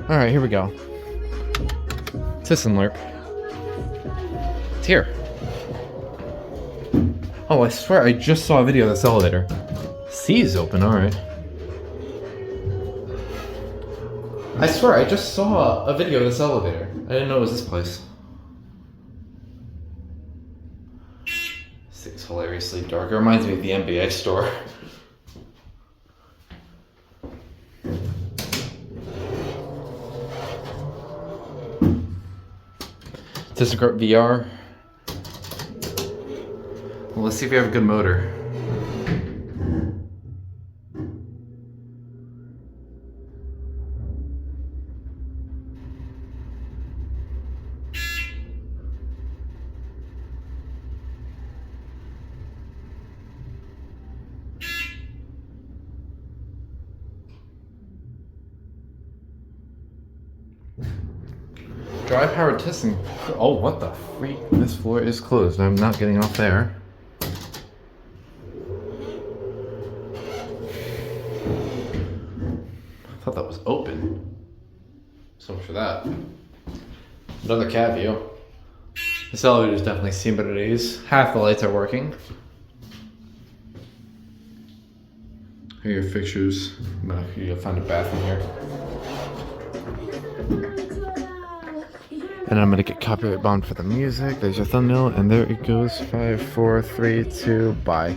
Alright, here we go. Thyssenkrupp. It's here. Oh, I swear I just saw a video of this elevator. C is open, alright. I swear I just saw a video of this elevator. I didn't know it was this place. This thing's hilariously dark. It reminds me of the NBA store. Thyssenkrupp VR. Well, let's see if we have a good motor. Drive powered Thyssenkrupp. Oh, what the freak? This floor is closed. I'm not getting off there. I thought that was open. So much for that. Another cab view. This elevator's definitely seen better days. Half the lights are working. Here are your fixtures. You'll find a bathroom here. And I'm gonna get copyright bound for the music. There's your thumbnail, and there it goes. 5, 4, 3, 2, bye.